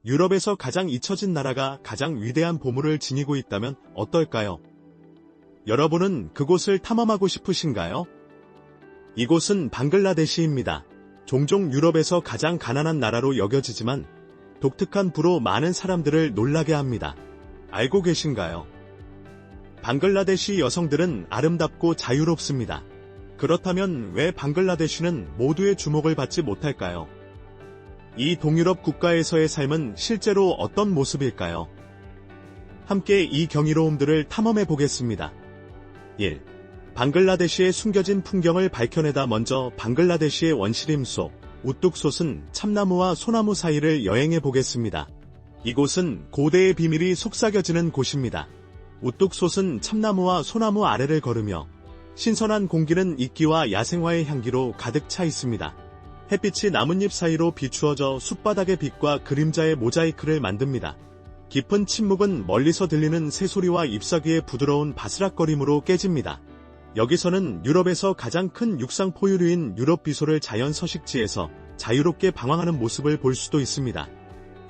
유럽에서 가장 잊혀진 나라가 가장 위대한 보물을 지니고 있다면 어떨까요? 여러분은 그곳을 탐험하고 싶으신가요? 이곳은 방글라데시입니다. 종종 유럽에서 가장 가난한 나라로 여겨지지만 독특한 부로 많은 사람들을 놀라게 합니다. 알고 계신가요? 방글라데시 여성들은 아름답고 자유롭습니다. 그렇다면 왜 방글라데시는 모두의 주목을 받지 못할까요? 이 동유럽 국가에서의 삶은 실제로 어떤 모습일까요? 함께 이 경이로움들을 탐험해 보겠습니다. 1. 방글라데시의 숨겨진 풍경을 밝혀내다. 먼저 방글라데시의 원시림 속 우뚝 솟은 참나무와 소나무 사이를 여행해 보겠습니다. 이곳은 고대의 비밀이 속삭여지는 곳입니다. 우뚝 솟은 참나무와 소나무 아래를 걸으며 신선한 공기는 이끼와 야생화의 향기로 가득 차 있습니다. 햇빛이 나뭇잎 사이로 비추어져 숲바닥의 빛과 그림자의 모자이크를 만듭니다. 깊은 침묵은 멀리서 들리는 새소리와 잎사귀의 부드러운 바스락거림으로 깨집니다. 여기서는 유럽에서 가장 큰 육상 포유류인 유럽 비소를 자연 서식지에서 자유롭게 방황하는 모습을 볼 수도 있습니다.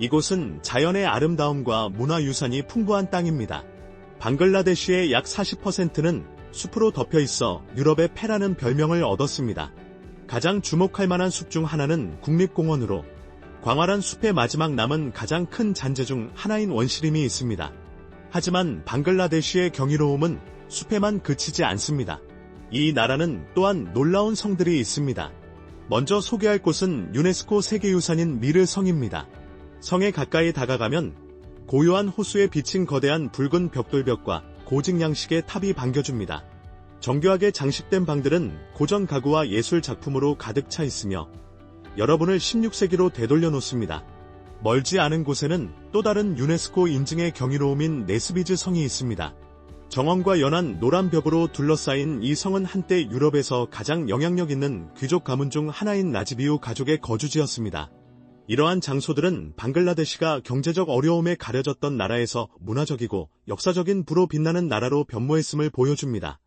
이곳은 자연의 아름다움과 문화유산이 풍부한 땅입니다. 방글라데시의 약 40%는 숲으로 덮여 있어 유럽의 폐라는 별명을 얻었습니다. 가장 주목할 만한 숲 중 하나는 국립공원으로 광활한 숲의 마지막 남은 가장 큰 잔재 중 하나인 원시림이 있습니다. 하지만 방글라데시의 경이로움은 숲에만 그치지 않습니다. 이 나라는 또한 놀라운 성들이 있습니다. 먼저 소개할 곳은 유네스코 세계유산인 미르 성입니다. 성에 가까이 다가가면 고요한 호수에 비친 거대한 붉은 벽돌벽과 고직 양식의 탑이 반겨줍니다. 정교하게 장식된 방들은 고전 가구와 예술 작품으로 가득 차 있으며 여러분을 16세기로 되돌려 놓습니다. 멀지 않은 곳에는 또 다른 유네스코 인증의 경이로움인 네스비즈 성이 있습니다. 정원과 연한 노란 벽으로 둘러싸인 이 성은 한때 유럽에서 가장 영향력 있는 귀족 가문 중 하나인 라지비우 가족의 거주지였습니다. 이러한 장소들은 방글라데시가 경제적 어려움에 가려졌던 나라에서 문화적이고 역사적인 부로 빛나는 나라로 변모했음을 보여줍니다.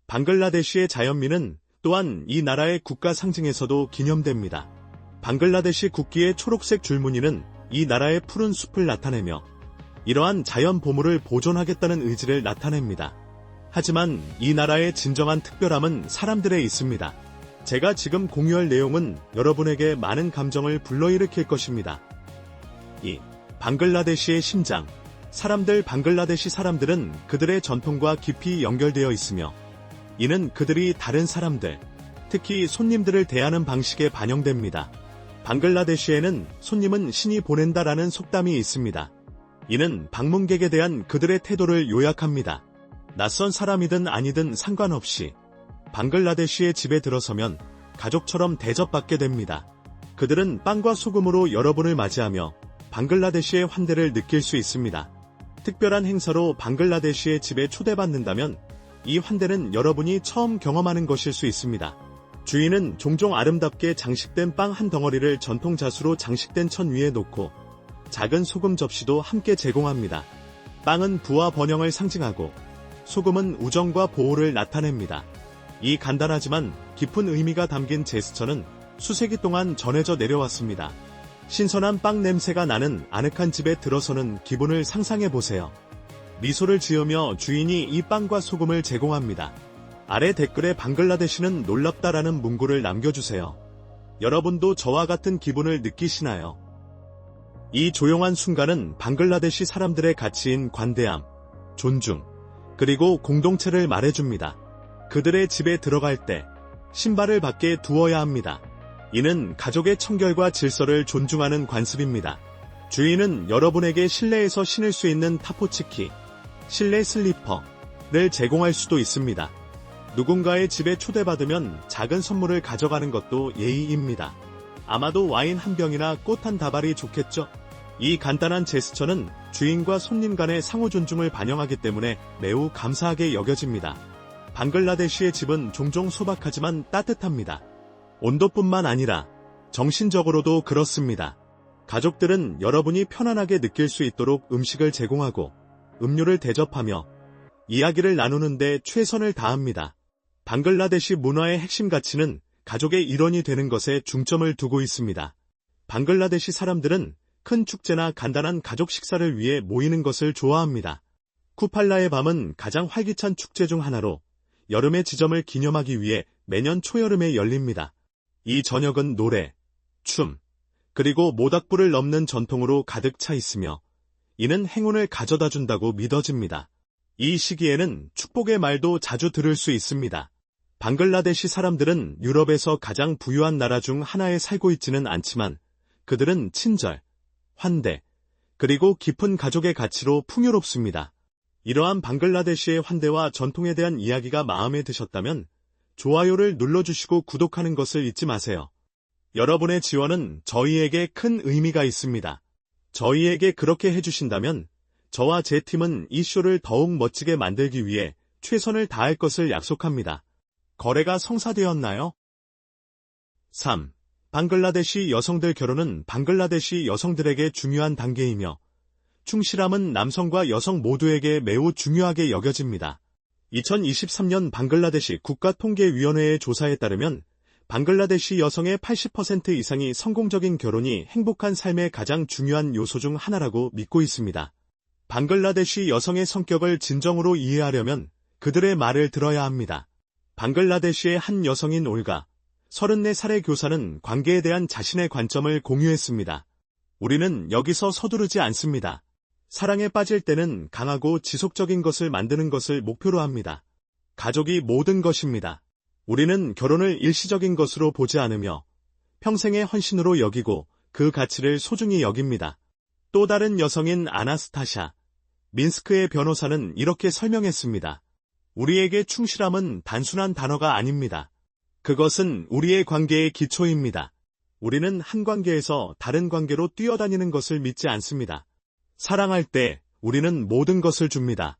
방글라데시의 자연미는 또한 이 나라의 국가 상징에서도 기념됩니다. 방글라데시 국기의 초록색 줄무늬는 이 나라의 푸른 숲을 나타내며 이러한 자연 보물을 보존하겠다는 의지를 나타냅니다. 하지만 이 나라의 진정한 특별함은 사람들에 있습니다. 제가 지금 공유할 내용은 여러분에게 많은 감정을 불러일으킬 것입니다. 2. 방글라데시의 심장. 방글라데시 사람들은 그들의 전통과 깊이 연결되어 있으며 이는 그들이 다른 사람들, 특히 손님들을 대하는 방식에 반영됩니다. 방글라데시에는 손님은 신이 보낸다라는 속담이 있습니다. 이는 방문객에 대한 그들의 태도를 요약합니다. 낯선 사람이든 아니든 상관없이 방글라데시의 집에 들어서면 가족처럼 대접받게 됩니다. 그들은 빵과 소금으로 여러분을 맞이하며 방글라데시의 환대를 느낄 수 있습니다. 특별한 행사로 방글라데시의 집에 초대받는다면 이 환대는 여러분이 처음 경험하는 것일 수 있습니다. 주인은 종종 아름답게 장식된 빵 한 덩어리를 전통 자수로 장식된 천 위에 놓고 작은 소금 접시도 함께 제공합니다. 빵은 부와 번영을 상징하고 소금은 우정과 보호를 나타냅니다. 이 간단하지만 깊은 의미가 담긴 제스처는 수세기 동안 전해져 내려왔습니다. 신선한 빵 냄새가 나는 아늑한 집에 들어서는 기분을 상상해보세요. 미소를 지으며 주인이 이 빵과 소금을 제공합니다. 아래 댓글에 방글라데시는 놀랍다라는 문구를 남겨주세요. 여러분도 저와 같은 기분을 느끼시나요? 이 조용한 순간은 방글라데시 사람들의 가치인 관대함, 존중, 그리고 공동체를 말해줍니다. 그들의 집에 들어갈 때 신발을 밖에 두어야 합니다. 이는 가족의 청결과 질서를 존중하는 관습입니다. 주인은 여러분에게 실내에서 신을 수 있는 타포치키, 실내 슬리퍼를 제공할 수도 있습니다. 누군가의 집에 초대받으면 작은 선물을 가져가는 것도 예의입니다. 아마도 와인 한 병이나 꽃 한 다발이 좋겠죠? 이 간단한 제스처는 주인과 손님 간의 상호 존중을 반영하기 때문에 매우 감사하게 여겨집니다. 방글라데시의 집은 종종 소박하지만 따뜻합니다. 온도뿐만 아니라 정신적으로도 그렇습니다. 가족들은 여러분이 편안하게 느낄 수 있도록 음식을 제공하고 음료를 대접하며 이야기를 나누는 데 최선을 다합니다. 방글라데시 문화의 핵심 가치는 가족의 일원이 되는 것에 중점을 두고 있습니다. 방글라데시 사람들은 큰 축제나 간단한 가족 식사를 위해 모이는 것을 좋아합니다. 쿠팔라의 밤은 가장 활기찬 축제 중 하나로 여름의 지점을 기념하기 위해 매년 초여름에 열립니다. 이 저녁은 노래, 춤, 그리고 모닥불을 넘는 전통으로 가득 차 있으며 이는 행운을 가져다 준다고 믿어집니다. 이 시기에는 축복의 말도 자주 들을 수 있습니다. 방글라데시 사람들은 유럽에서 가장 부유한 나라 중 하나에 살고 있지는 않지만 그들은 친절, 환대, 그리고 깊은 가족의 가치로 풍요롭습니다. 이러한 방글라데시의 환대와 전통에 대한 이야기가 마음에 드셨다면 좋아요를 눌러주시고 구독하는 것을 잊지 마세요. 여러분의 지원은 저희에게 큰 의미가 있습니다. 저희에게 그렇게 해주신다면 저와 제 팀은 이 쇼를 더욱 멋지게 만들기 위해 최선을 다할 것을 약속합니다. 거래가 성사되었나요? 3. 방글라데시 여성들 결혼은 방글라데시 여성들에게 중요한 단계이며 충실함은 남성과 여성 모두에게 매우 중요하게 여겨집니다. 2023년 방글라데시 국가통계위원회의 조사에 따르면 방글라데시 여성의 80% 이상이 성공적인 결혼이 행복한 삶의 가장 중요한 요소 중 하나라고 믿고 있습니다. 방글라데시 여성의 성격을 진정으로 이해하려면 그들의 말을 들어야 합니다. 방글라데시의 한 여성인 올가, 34살의 교사는 관계에 대한 자신의 관점을 공유했습니다. 우리는 여기서 서두르지 않습니다. 사랑에 빠질 때는 강하고 지속적인 것을 만드는 것을 목표로 합니다. 가족이 모든 것입니다. 우리는 결혼을 일시적인 것으로 보지 않으며 평생의 헌신으로 여기고 그 가치를 소중히 여깁니다. 또 다른 여성인 아나스타샤, 민스크의 변호사는 이렇게 설명했습니다. 우리에게 충실함은 단순한 단어가 아닙니다. 그것은 우리의 관계의 기초입니다. 우리는 한 관계에서 다른 관계로 뛰어다니는 것을 믿지 않습니다. 사랑할 때 우리는 모든 것을 줍니다.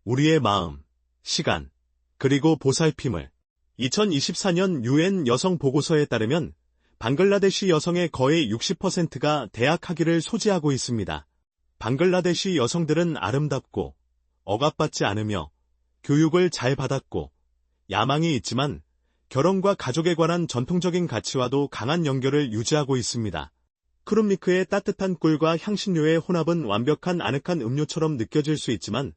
우리의 마음, 시간, 그리고 보살핌을. 2024년 UN 여성 보고서에 따르면 방글라데시 여성의 거의 60%가 대학 학위를 소지하고 있습니다. 방글라데시 여성들은 아름답고 억압받지 않으며 교육을 잘 받았고 야망이 있지만 결혼과 가족에 관한 전통적인 가치와도 강한 연결을 유지하고 있습니다. 크룸니크의 따뜻한 꿀과 향신료의 혼합은 완벽한 아늑한 음료처럼 느껴질 수 있지만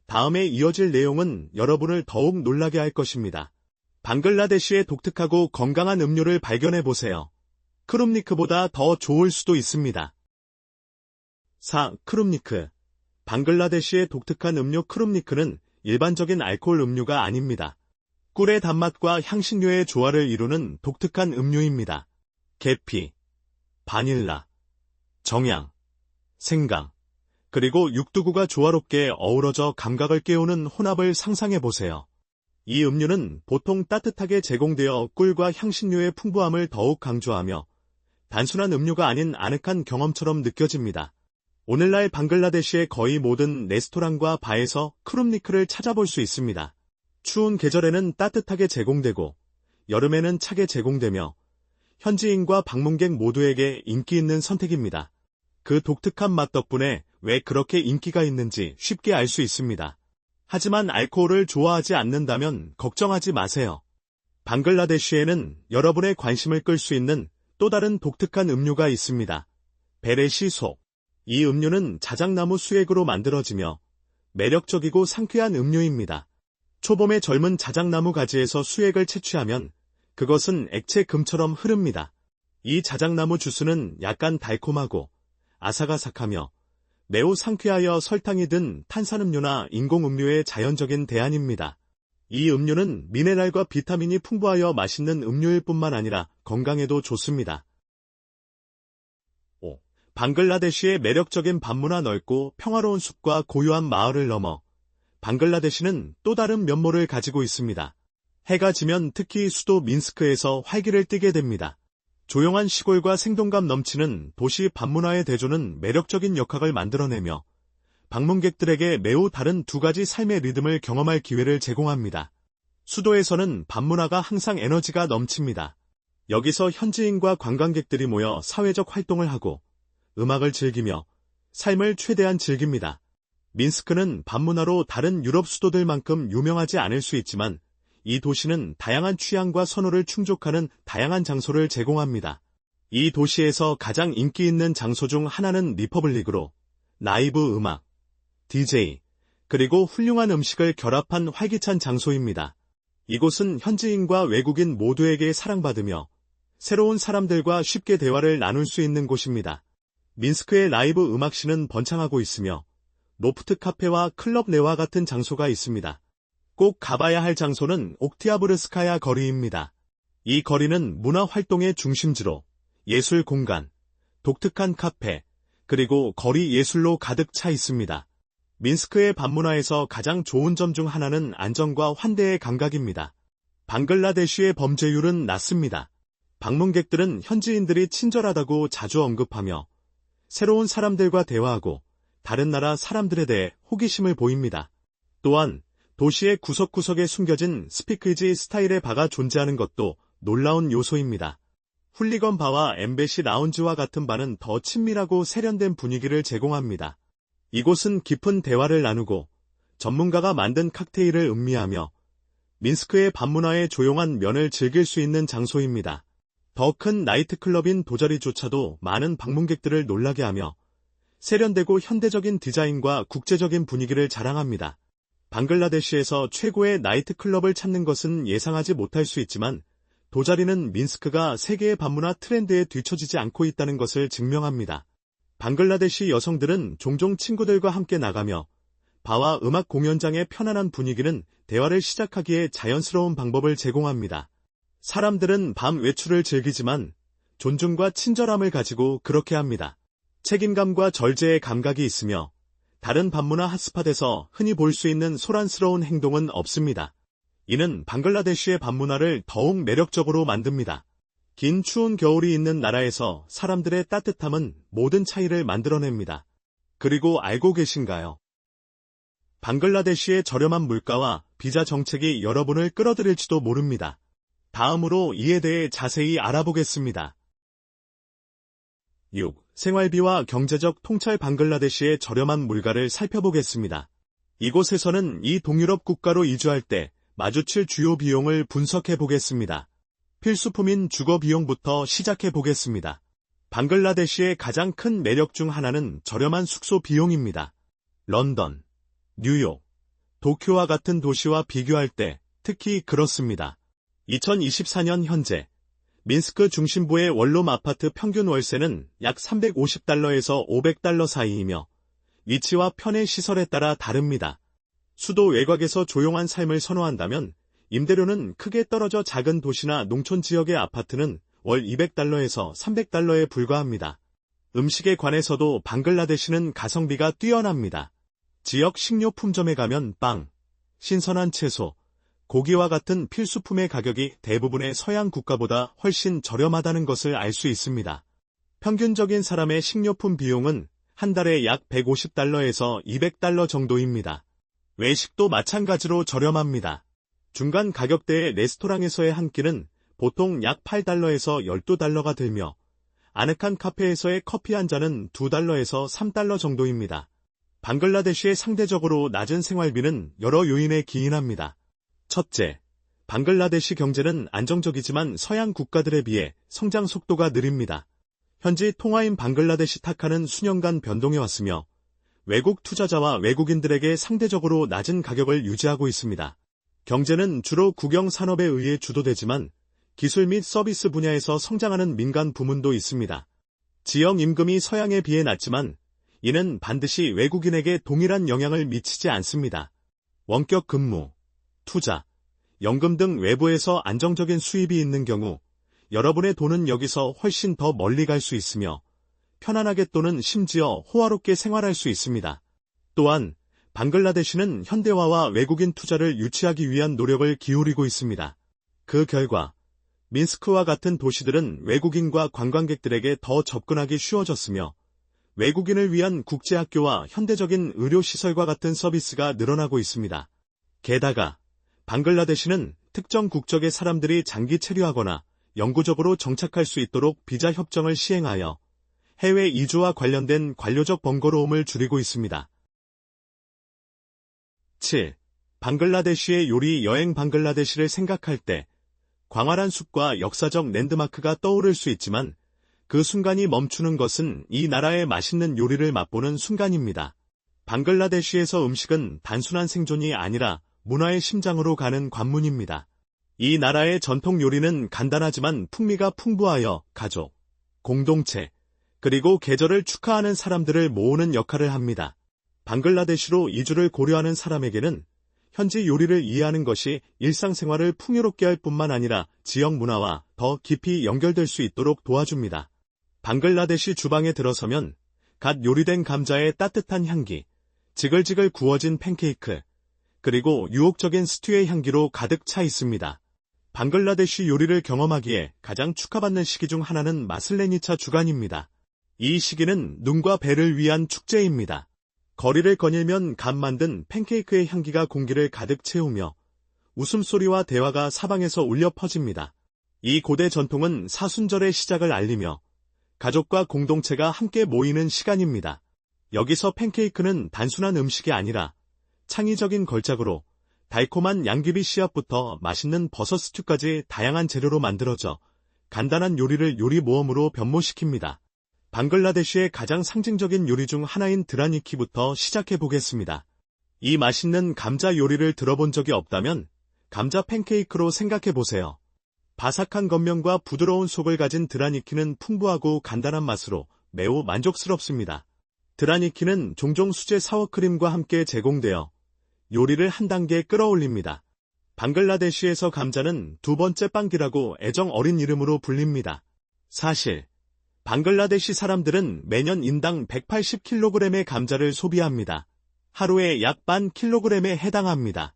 다음에 이어질 내용은 여러분을 더욱 놀라게 할 것입니다. 방글라데시의 독특하고 건강한 음료를 발견해보세요. 크룸니크보다 더 좋을 수도 있습니다. 4. 크룸니크. 방글라데시의 독특한 음료 크룸니크는 일반적인 알코올 음료가 아닙니다. 꿀의 단맛과 향신료의 조화를 이루는 독특한 음료입니다. 계피, 바닐라, 정향, 생강, 그리고 육두구가 조화롭게 어우러져 감각을 깨우는 혼합을 상상해보세요. 이 음료는 보통 따뜻하게 제공되어 꿀과 향신료의 풍부함을 더욱 강조하며 단순한 음료가 아닌 아늑한 경험처럼 느껴집니다. 오늘날 방글라데시의 거의 모든 레스토랑과 바에서 크룸니크를 찾아볼 수 있습니다. 추운 계절에는 따뜻하게 제공되고 여름에는 차게 제공되며 현지인과 방문객 모두에게 인기 있는 선택입니다. 그 독특한 맛 덕분에 왜 그렇게 인기가 있는지 쉽게 알 수 있습니다. 하지만 알코올을 좋아하지 않는다면 걱정하지 마세요. 방글라데시에는 여러분의 관심을 끌 수 있는 또 다른 독특한 음료가 있습니다. 베레시 속. 이 음료는 자작나무 수액으로 만들어지며 매력적이고 상쾌한 음료입니다. 초봄의 젊은 자작나무 가지에서 수액을 채취하면 그것은 액체 금처럼 흐릅니다. 이 자작나무 주스는 약간 달콤하고 아삭아삭하며 매우 상쾌하여 설탕이 든 탄산음료나 인공음료의 자연적인 대안입니다. 이 음료는 미네랄과 비타민이 풍부하여 맛있는 음료일 뿐만 아니라 건강에도 좋습니다. 5. 방글라데시의 매력적인 밤문화 넓고 평화로운 숲과 고요한 마을을 넘어 방글라데시는 또 다른 면모를 가지고 있습니다. 해가 지면 특히 수도 민스크에서 활기를 띠게 됩니다. 조용한 시골과 생동감 넘치는 도시 밤문화의 대조는 매력적인 역학을 만들어내며 방문객들에게 매우 다른 두 가지 삶의 리듬을 경험할 기회를 제공합니다. 수도에서는 밤문화가 항상 에너지가 넘칩니다. 여기서 현지인과 관광객들이 모여 사회적 활동을 하고 음악을 즐기며 삶을 최대한 즐깁니다. 민스크는 밤문화로 다른 유럽 수도들만큼 유명하지 않을 수 있지만 이 도시는 다양한 취향과 선호를 충족하는 다양한 장소를 제공합니다. 이 도시에서 가장 인기 있는 장소 중 하나는 리퍼블릭으로 라이브 음악, DJ, 그리고 훌륭한 음식을 결합한 활기찬 장소입니다. 이곳은 현지인과 외국인 모두에게 사랑받으며 새로운 사람들과 쉽게 대화를 나눌 수 있는 곳입니다. 민스크의 라이브 음악씬은 번창하고 있으며 노프트 카페와 클럽 내와 같은 장소가 있습니다. 꼭 가봐야 할 장소는 옥티아브르스카야 거리입니다. 이 거리는 문화 활동의 중심지로 예술 공간, 독특한 카페, 그리고 거리 예술로 가득 차 있습니다. 민스크의 밤문화에서 가장 좋은 점 중 하나는 안전과 환대의 감각입니다. 방글라데시의 범죄율은 낮습니다. 방문객들은 현지인들이 친절하다고 자주 언급하며 새로운 사람들과 대화하고 다른 나라 사람들에 대해 호기심을 보입니다. 또한 도시의 구석구석에 숨겨진 스피크이지 스타일의 바가 존재하는 것도 놀라운 요소입니다. 훌리건 바와 엠베시 라운지와 같은 바는 더 친밀하고 세련된 분위기를 제공합니다. 이곳은 깊은 대화를 나누고 전문가가 만든 칵테일을 음미하며 민스크의 밤문화의 조용한 면을 즐길 수 있는 장소입니다. 더 큰 나이트클럽인 도자리조차도 많은 방문객들을 놀라게 하며 세련되고 현대적인 디자인과 국제적인 분위기를 자랑합니다. 방글라데시에서 최고의 나이트클럽을 찾는 것은 예상하지 못할 수 있지만 도자리는 민스크가 세계의 밤문화 트렌드에 뒤처지지 않고 있다는 것을 증명합니다. 방글라데시 여성들은 종종 친구들과 함께 나가며 바와 음악 공연장의 편안한 분위기는 대화를 시작하기에 자연스러운 방법을 제공합니다. 사람들은 밤 외출을 즐기지만 존중과 친절함을 가지고 그렇게 합니다. 책임감과 절제의 감각이 있으며 다른 밤문화 핫스팟에서 흔히 볼 수 있는 소란스러운 행동은 없습니다. 이는 방글라데시의 밤문화를 더욱 매력적으로 만듭니다. 긴 추운 겨울이 있는 나라에서 사람들의 따뜻함은 모든 차이를 만들어냅니다. 그리고 알고 계신가요? 방글라데시의 저렴한 물가와 비자 정책이 여러분을 끌어들일지도 모릅니다. 다음으로 이에 대해 자세히 알아보겠습니다. 6. 생활비와 경제적 통찰. 방글라데시의 저렴한 물가를 살펴보겠습니다. 이곳에서는 이 동유럽 국가로 이주할 때 마주칠 주요 비용을 분석해 보겠습니다. 필수품인 주거 비용부터 시작해 보겠습니다. 방글라데시의 가장 큰 매력 중 하나는 저렴한 숙소 비용입니다. 런던, 뉴욕, 도쿄와 같은 도시와 비교할 때 특히 그렇습니다. 2024년 현재 민스크 중심부의 원룸 아파트 평균 월세는 약 350달러에서 500달러 사이이며 위치와 편의 시설에 따라 다릅니다. 수도 외곽에서 조용한 삶을 선호한다면 임대료는 크게 떨어져 작은 도시나 농촌 지역의 아파트는 월 200달러에서 300달러에 불과합니다. 음식에 관해서도 방글라데시는 가성비가 뛰어납니다. 지역 식료품점에 가면 빵, 신선한 채소, 고기와 같은 필수품의 가격이 대부분의 서양 국가보다 훨씬 저렴하다는 것을 알 수 있습니다. 평균적인 사람의 식료품 비용은 한 달에 약 150달러에서 200달러 정도입니다. 외식도 마찬가지로 저렴합니다. 중간 가격대의 레스토랑에서의 한 끼는 보통 약 8달러에서 12달러가 들며 아늑한 카페에서의 커피 한 잔은 2달러에서 3달러 정도입니다. 방글라데시의 상대적으로 낮은 생활비는 여러 요인에 기인합니다. 첫째, 방글라데시 경제는 안정적이지만 서양 국가들에 비해 성장 속도가 느립니다. 현지 통화인 방글라데시 타카는 수년간 변동해왔으며 외국 투자자와 외국인들에게 상대적으로 낮은 가격을 유지하고 있습니다. 경제는 주로 국영 산업에 의해 주도되지만 기술 및 서비스 분야에서 성장하는 민간 부문도 있습니다. 지역 임금이 서양에 비해 낮지만 이는 반드시 외국인에게 동일한 영향을 미치지 않습니다. 원격 근무, 투자, 연금 등 외부에서 안정적인 수입이 있는 경우 여러분의 돈은 여기서 훨씬 더 멀리 갈 수 있으며 편안하게 또는 심지어 호화롭게 생활할 수 있습니다. 또한 방글라데시는 현대화와 외국인 투자를 유치하기 위한 노력을 기울이고 있습니다. 그 결과 민스크와 같은 도시들은 외국인과 관광객들에게 더 접근하기 쉬워졌으며 외국인을 위한 국제학교와 현대적인 의료시설과 같은 서비스가 늘어나고 있습니다. 게다가 방글라데시는 특정 국적의 사람들이 장기 체류하거나 영구적으로 정착할 수 있도록 비자 협정을 시행하여 해외 이주와 관련된 관료적 번거로움을 줄이고 있습니다. 7. 방글라데시의 요리. 여행. 방글라데시를 생각할 때 광활한 숲과 역사적 랜드마크가 떠오를 수 있지만 그 순간이 멈추는 것은 이 나라의 맛있는 요리를 맛보는 순간입니다. 방글라데시에서 음식은 단순한 생존이 아니라 문화의 심장으로 가는 관문입니다. 이 나라의 전통 요리는 간단하지만 풍미가 풍부하여 가족, 공동체, 그리고 계절을 축하하는 사람들을 모으는 역할을 합니다. 방글라데시로 이주를 고려하는 사람에게는 현지 요리를 이해하는 것이 일상생활을 풍요롭게 할 뿐만 아니라 지역 문화와 더 깊이 연결될 수 있도록 도와줍니다. 방글라데시 주방에 들어서면 갓 요리된 감자의 따뜻한 향기, 지글지글 구워진 팬케이크, 그리고 유혹적인 스튜의 향기로 가득 차 있습니다. 방글라데시 요리를 경험하기에 가장 축하받는 시기 중 하나는 마슬레니차 주간입니다. 이 시기는 눈과 배를 위한 축제입니다. 거리를 거닐면 갓 만든 팬케이크의 향기가 공기를 가득 채우며 웃음소리와 대화가 사방에서 울려 퍼집니다. 이 고대 전통은 사순절의 시작을 알리며 가족과 공동체가 함께 모이는 시간입니다. 여기서 팬케이크는 단순한 음식이 아니라 창의적인 걸작으로 달콤한 양귀비 씨앗부터 맛있는 버섯 스튜까지 다양한 재료로 만들어져 간단한 요리를 요리 모험으로 변모시킵니다. 방글라데시의 가장 상징적인 요리 중 하나인 드라니키부터 시작해 보겠습니다. 이 맛있는 감자 요리를 들어본 적이 없다면 감자 팬케이크로 생각해 보세요. 바삭한 겉면과 부드러운 속을 가진 드라니키는 풍부하고 간단한 맛으로 매우 만족스럽습니다. 드라니키는 종종 수제 사워크림과 함께 제공되어 요리를 한 단계 끌어올립니다. 방글라데시에서 감자는 두 번째 빵기라고 애정 어린 이름으로 불립니다. 사실 방글라데시 사람들은 매년 인당 180kg의 감자를 소비합니다. 하루에 약 반 킬로그램에 해당합니다.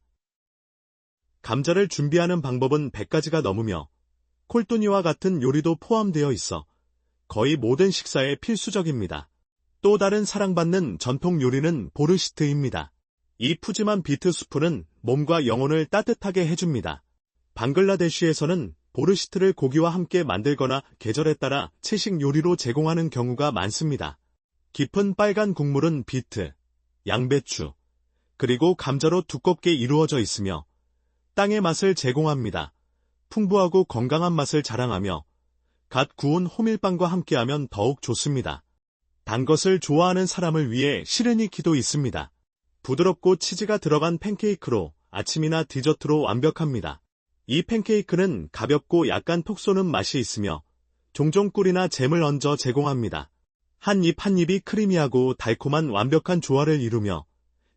감자를 준비하는 방법은 100가지가 넘으며 콜뚜니와 같은 요리도 포함되어 있어 거의 모든 식사에 필수적입니다. 또 다른 사랑받는 전통 요리는 보르시트입니다. 이 푸짐한 비트 수프는 몸과 영혼을 따뜻하게 해줍니다. 방글라데시에서는 보르시트를 고기와 함께 만들거나 계절에 따라 채식 요리로 제공하는 경우가 많습니다. 깊은 빨간 국물은 비트, 양배추, 그리고 감자로 두껍게 이루어져 있으며 땅의 맛을 제공합니다. 풍부하고 건강한 맛을 자랑하며 갓 구운 호밀빵과 함께하면 더욱 좋습니다. 단 것을 좋아하는 사람을 위해 시르니키도 있습니다. 부드럽고 치즈가 들어간 팬케이크로 아침이나 디저트로 완벽합니다. 이 팬케이크는 가볍고 약간 톡 쏘는 맛이 있으며 종종 꿀이나 잼을 얹어 제공합니다. 한 입 한 입이 크리미하고 달콤한 완벽한 조화를 이루며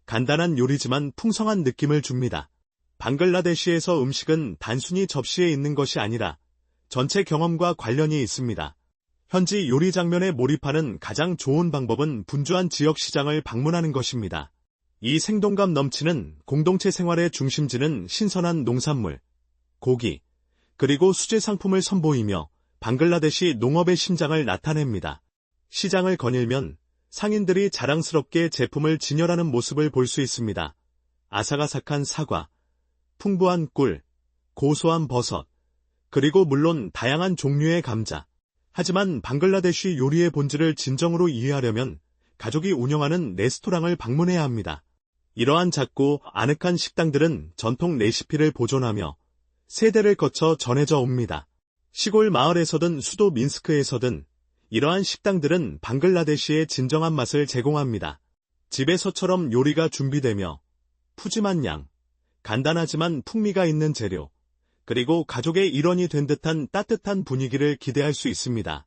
간단한 요리지만 풍성한 느낌을 줍니다. 방글라데시에서 음식은 단순히 접시에 있는 것이 아니라 전체 경험과 관련이 있습니다. 현지 요리 장면에 몰입하는 가장 좋은 방법은 분주한 지역 시장을 방문하는 것입니다. 이 생동감 넘치는 공동체 생활의 중심지는 신선한 농산물, 고기, 그리고 수제 상품을 선보이며 방글라데시 농업의 심장을 나타냅니다. 시장을 거닐면 상인들이 자랑스럽게 제품을 진열하는 모습을 볼 수 있습니다. 아삭아삭한 사과, 풍부한 꿀, 고소한 버섯, 그리고 물론 다양한 종류의 감자. 하지만 방글라데시 요리의 본질을 진정으로 이해하려면 가족이 운영하는 레스토랑을 방문해야 합니다. 이러한 작고 아늑한 식당들은 전통 레시피를 보존하며 세대를 거쳐 전해져 옵니다. 시골 마을에서든 수도 민스크에서든 이러한 식당들은 방글라데시의 진정한 맛을 제공합니다. 집에서처럼 요리가 준비되며 푸짐한 양, 간단하지만 풍미가 있는 재료, 그리고 가족의 일원이 된 듯한 따뜻한 분위기를 기대할 수 있습니다.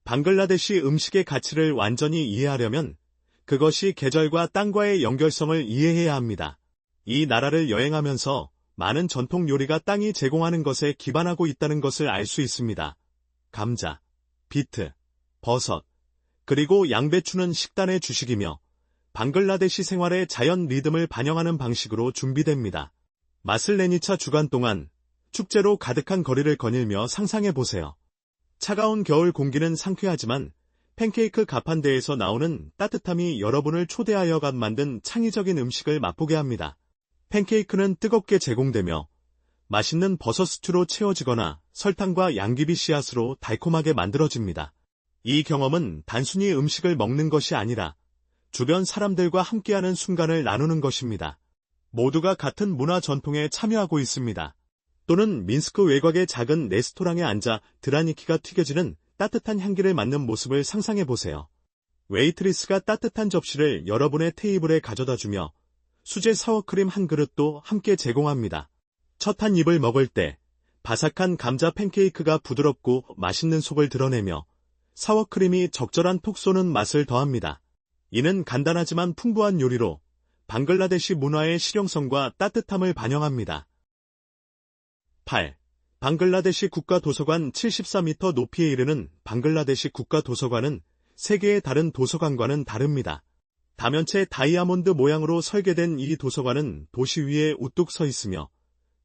방글라데시 음식의 가치를 완전히 이해하려면 그것이 계절과 땅과의 연결성을 이해해야 합니다. 이 나라를 여행하면서 많은 전통 요리가 땅이 제공하는 것에 기반하고 있다는 것을 알 수 있습니다. 감자, 비트, 버섯, 그리고 양배추는 식단의 주식이며 방글라데시 생활의 자연 리듬을 반영하는 방식으로 준비됩니다. 마슬레니차 주간 동안 축제로 가득한 거리를 거닐며 상상해보세요. 차가운 겨울 공기는 상쾌하지만 팬케이크 가판대에서 나오는 따뜻함이 여러분을 초대하여 갓 만든 창의적인 음식을 맛보게 합니다. 팬케이크는 뜨겁게 제공되며 맛있는 버섯 스튜로 채워지거나 설탕과 양귀비 씨앗으로 달콤하게 만들어집니다. 이 경험은 단순히 음식을 먹는 것이 아니라 주변 사람들과 함께하는 순간을 나누는 것입니다. 모두가 같은 문화 전통에 참여하고 있습니다. 또는 민스크 외곽의 작은 레스토랑에 앉아 드라니키가 튀겨지는 따뜻한 향기를 맡는 모습을 상상해보세요. 웨이트리스가 따뜻한 접시를 여러분의 테이블에 가져다주며 수제 사워크림 한 그릇도 함께 제공합니다. 첫 한 입을 먹을 때 바삭한 감자 팬케이크가 부드럽고 맛있는 속을 드러내며 사워크림이 적절한 톡 쏘는 맛을 더합니다. 이는 간단하지만 풍부한 요리로 방글라데시 문화의 실용성과 따뜻함을 반영합니다. 8. 방글라데시 국가도서관 74m 높이에 이르는 방글라데시 국가도서관은 세계의 다른 도서관과는 다릅니다. 다면체 다이아몬드 모양으로 설계된 이 도서관은 도시 위에 우뚝 서 있으며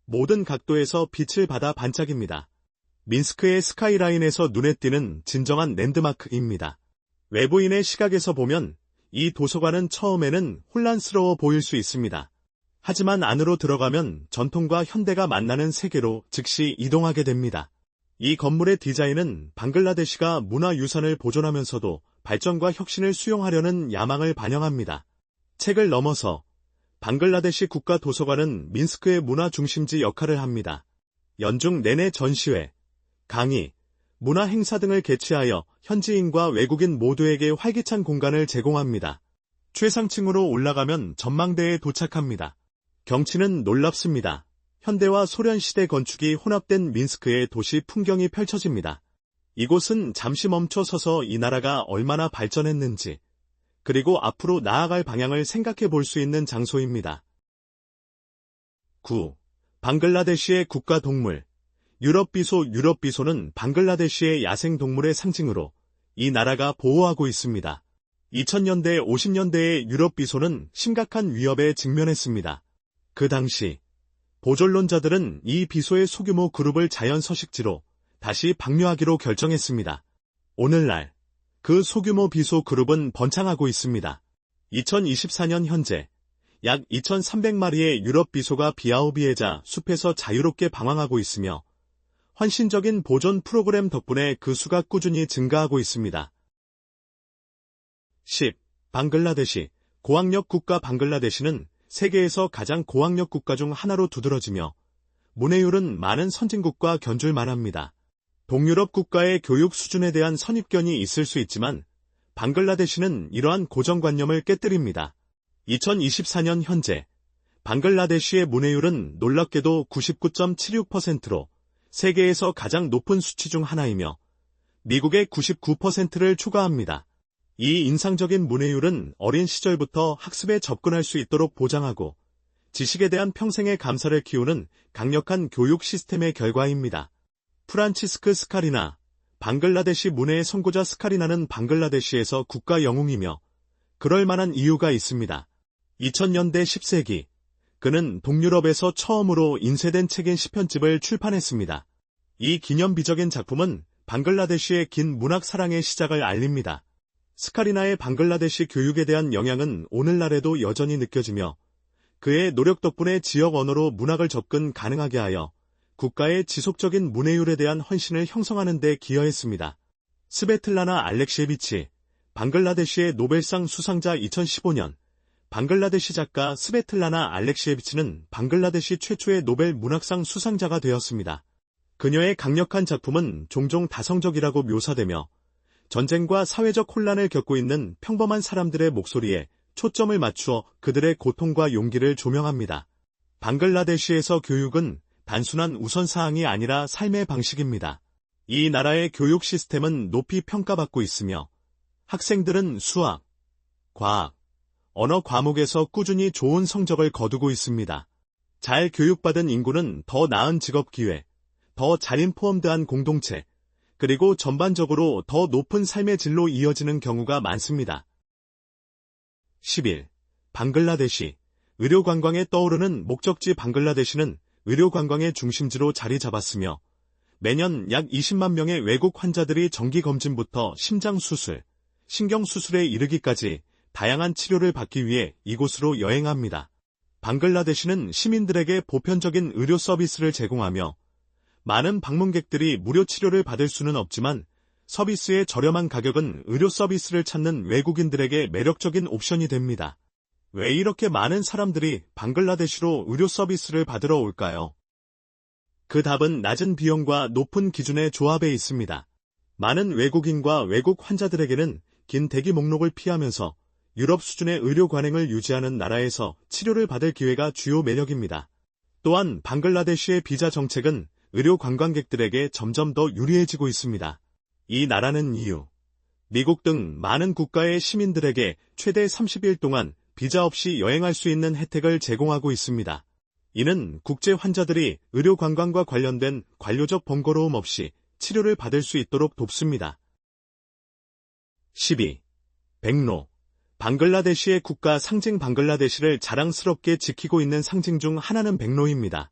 모든 각도에서 빛을 받아 반짝입니다. 민스크의 스카이라인에서 눈에 띄는 진정한 랜드마크입니다. 외부인의 시각에서 보면 이 도서관은 처음에는 혼란스러워 보일 수 있습니다. 하지만 안으로 들어가면 전통과 현대가 만나는 세계로 즉시 이동하게 됩니다. 이 건물의 디자인은 방글라데시가 문화유산을 보존하면서도 발전과 혁신을 수용하려는 야망을 반영합니다. 책을 넘어서 방글라데시 국가도서관은 민스크의 문화 중심지 역할을 합니다. 연중 내내 전시회, 강의, 문화 행사 등을 개최하여 현지인과 외국인 모두에게 활기찬 공간을 제공합니다. 최상층으로 올라가면 전망대에 도착합니다. 경치는 놀랍습니다. 현대와 소련 시대 건축이 혼합된 민스크의 도시 풍경이 펼쳐집니다. 이곳은 잠시 멈춰 서서 이 나라가 얼마나 발전했는지, 그리고 앞으로 나아갈 방향을 생각해 볼 수 있는 장소입니다. 9. 방글라데시의 국가동물. 유럽비소. 유럽비소는 방글라데시의 야생동물의 상징으로 이 나라가 보호하고 있습니다. 2000년대 50년대의 유럽비소는 심각한 위협에 직면했습니다. 그 당시 보존론자들은 이 비소의 소규모 그룹을 자연서식지로 다시 방류하기로 결정했습니다. 오늘날 그 소규모 비소 그룹은 번창하고 있습니다. 2024년 현재 약 2300마리의 유럽 비소가 비아오비에자 숲에서 자유롭게 방황하고 있으며 헌신적인 보존 프로그램 덕분에 그 수가 꾸준히 증가하고 있습니다. 10. 방글라데시. 고학력 국가. 방글라데시는 세계에서 가장 고학력 국가 중 하나로 두드러지며 문해율은 많은 선진국과 견줄 만합니다. 동유럽 국가의 교육 수준에 대한 선입견이 있을 수 있지만 방글라데시는 이러한 고정관념을 깨뜨립니다. 2024년 현재 방글라데시의 문해율은 놀랍게도 99.76%로 세계에서 가장 높은 수치 중 하나이며 미국의 99%를 초과합니다. 이 인상적인 문해율은 어린 시절부터 학습에 접근할 수 있도록 보장하고 지식에 대한 평생의 감사를 키우는 강력한 교육 시스템의 결과입니다. 프란치스크 스카리나. 방글라데시 문해의 선구자 스카리나는 방글라데시에서 국가 영웅이며 그럴 만한 이유가 있습니다. 2000년대 10세기 그는 동유럽에서 처음으로 인쇄된 책인 10편집을 출판했습니다. 이 기념비적인 작품은 방글라데시의 긴 문학 사랑의 시작을 알립니다. 스카리나의 방글라데시 교육에 대한 영향은 오늘날에도 여전히 느껴지며 그의 노력 덕분에 지역 언어로 문학을 접근 가능하게 하여 국가의 지속적인 문해율에 대한 헌신을 형성하는 데 기여했습니다. 스베틀라나 알렉시에비치. 방글라데시의 노벨상 수상자. 2015년 방글라데시 작가 스베틀라나 알렉시에비치는 방글라데시 최초의 노벨 문학상 수상자가 되었습니다. 그녀의 강력한 작품은 종종 다성적이라고 묘사되며 전쟁과 사회적 혼란을 겪고 있는 평범한 사람들의 목소리에 초점을 맞추어 그들의 고통과 용기를 조명합니다. 방글라데시에서 교육은 단순한 우선사항이 아니라 삶의 방식입니다. 이 나라의 교육 시스템은 높이 평가받고 있으며 학생들은 수학, 과학, 언어 과목에서 꾸준히 좋은 성적을 거두고 있습니다. 잘 교육받은 인구는 더 나은 직업 기회, 더 잘 인포엄드한 공동체, 그리고 전반적으로 더 높은 삶의 질로 이어지는 경우가 많습니다. 11. 방글라데시. 의료관광에 떠오르는 목적지. 방글라데시는 의료관광의 중심지로 자리 잡았으며 매년 약 20만 명의 외국 환자들이 정기검진부터 심장수술, 신경수술에 이르기까지 다양한 치료를 받기 위해 이곳으로 여행합니다. 방글라데시는 시민들에게 보편적인 의료 서비스를 제공하며 많은 방문객들이 무료 치료를 받을 수는 없지만 서비스의 저렴한 가격은 의료 서비스를 찾는 외국인들에게 매력적인 옵션이 됩니다. 왜 이렇게 많은 사람들이 방글라데시로 의료 서비스를 받으러 올까요? 그 답은 낮은 비용과 높은 기준의 조합에 있습니다. 많은 외국인과 외국 환자들에게는 긴 대기 목록을 피하면서 유럽 수준의 의료 관행을 유지하는 나라에서 치료를 받을 기회가 주요 매력입니다. 또한 방글라데시의 비자 정책은 의료 관광객들에게 점점 더 유리해지고 있습니다. 이 나라는 EU, 미국 등 많은 국가의 시민들에게 최대 30일 동안 비자 없이 여행할 수 있는 혜택을 제공하고 있습니다. 이는 국제 환자들이 의료 관광과 관련된 관료적 번거로움 없이 치료를 받을 수 있도록 돕습니다. 12. 백로. 방글라데시의 국가 상징 방글라데시를 자랑스럽게 지키고 있는 상징 중 하나는 백로입니다.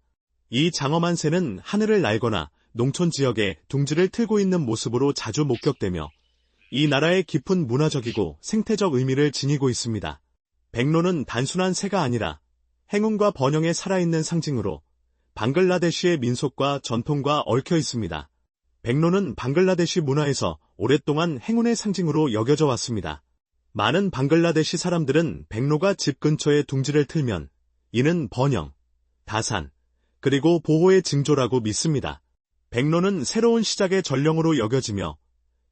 이 장엄한 새는 하늘을 날거나 농촌 지역에 둥지를 틀고 있는 모습으로 자주 목격되며 이 나라의 깊은 문화적이고 생태적 의미를 지니고 있습니다. 백로는 단순한 새가 아니라 행운과 번영에 살아있는 상징으로 방글라데시의 민속과 전통과 얽혀 있습니다. 백로는 방글라데시 문화에서 오랫동안 행운의 상징으로 여겨져 왔습니다. 많은 방글라데시 사람들은 백로가 집 근처에 둥지를 틀면 이는 번영, 다산, 그리고 보호의 징조라고 믿습니다. 백로는 새로운 시작의 전령으로 여겨지며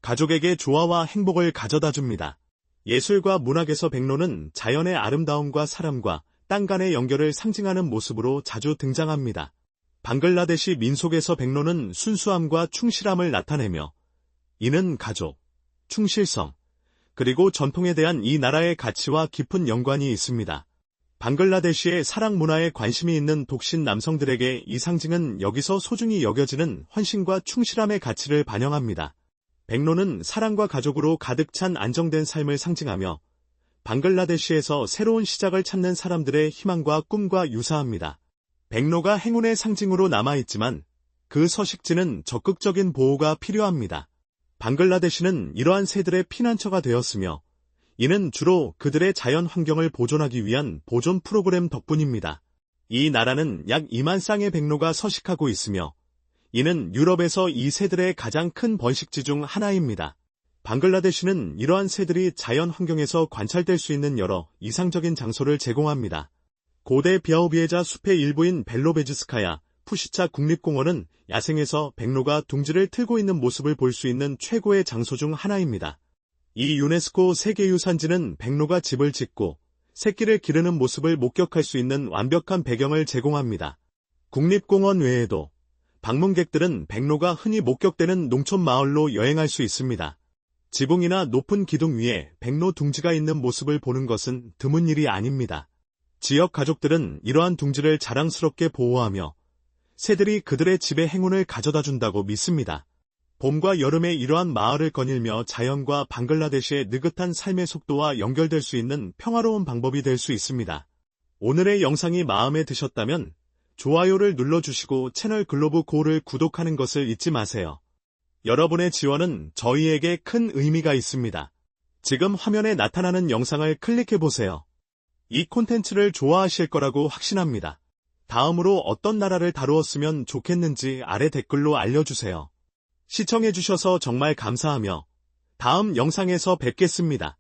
가족에게 조화와 행복을 가져다 줍니다. 예술과 문학에서 백로는 자연의 아름다움과 사람과 땅 간의 연결을 상징하는 모습으로 자주 등장합니다. 방글라데시 민속에서 백로는 순수함과 충실함을 나타내며 이는 가족, 충실성, 그리고 전통에 대한 이 나라의 가치와 깊은 연관이 있습니다. 방글라데시의 사랑 문화에 관심이 있는 독신 남성들에게 이 상징은 여기서 소중히 여겨지는 헌신과 충실함의 가치를 반영합니다. 백로는 사랑과 가족으로 가득 찬 안정된 삶을 상징하며 방글라데시에서 새로운 시작을 찾는 사람들의 희망과 꿈과 유사합니다. 백로가 행운의 상징으로 남아있지만 그 서식지는 적극적인 보호가 필요합니다. 방글라데시는 이러한 새들의 피난처가 되었으며 이는 주로 그들의 자연 환경을 보존하기 위한 보존 프로그램 덕분입니다. 이 나라는 약 2만 쌍의 백로가 서식하고 있으며 이는 유럽에서 이 새들의 가장 큰 번식지 중 하나입니다. 방글라데시는 이러한 새들이 자연 환경에서 관찰될 수 있는 여러 이상적인 장소를 제공합니다. 고대 비아오비에자 숲의 일부인 벨로베지스카야 푸시차 국립공원은 야생에서 백로가 둥지를 틀고 있는 모습을 볼 수 있는 최고의 장소 중 하나입니다. 이 유네스코 세계유산지는 백로가 집을 짓고 새끼를 기르는 모습을 목격할 수 있는 완벽한 배경을 제공합니다. 국립공원 외에도 방문객들은 백로가 흔히 목격되는 농촌 마을로 여행할 수 있습니다. 지붕이나 높은 기둥 위에 백로 둥지가 있는 모습을 보는 것은 드문 일이 아닙니다. 지역 가족들은 이러한 둥지를 자랑스럽게 보호하며 새들이 그들의 집에 행운을 가져다 준다고 믿습니다. 봄과 여름에 이러한 마을을 거닐며 자연과 방글라데시의 느긋한 삶의 속도와 연결될 수 있는 평화로운 방법이 될 수 있습니다. 오늘의 영상이 마음에 드셨다면 좋아요를 눌러주시고 채널 글로브 고를 구독하는 것을 잊지 마세요. 여러분의 지원은 저희에게 큰 의미가 있습니다. 지금 화면에 나타나는 영상을 클릭해보세요. 이 콘텐츠를 좋아하실 거라고 확신합니다. 다음으로 어떤 나라를 다루었으면 좋겠는지 아래 댓글로 알려주세요. 시청해주셔서 정말 감사하며 다음 영상에서 뵙겠습니다.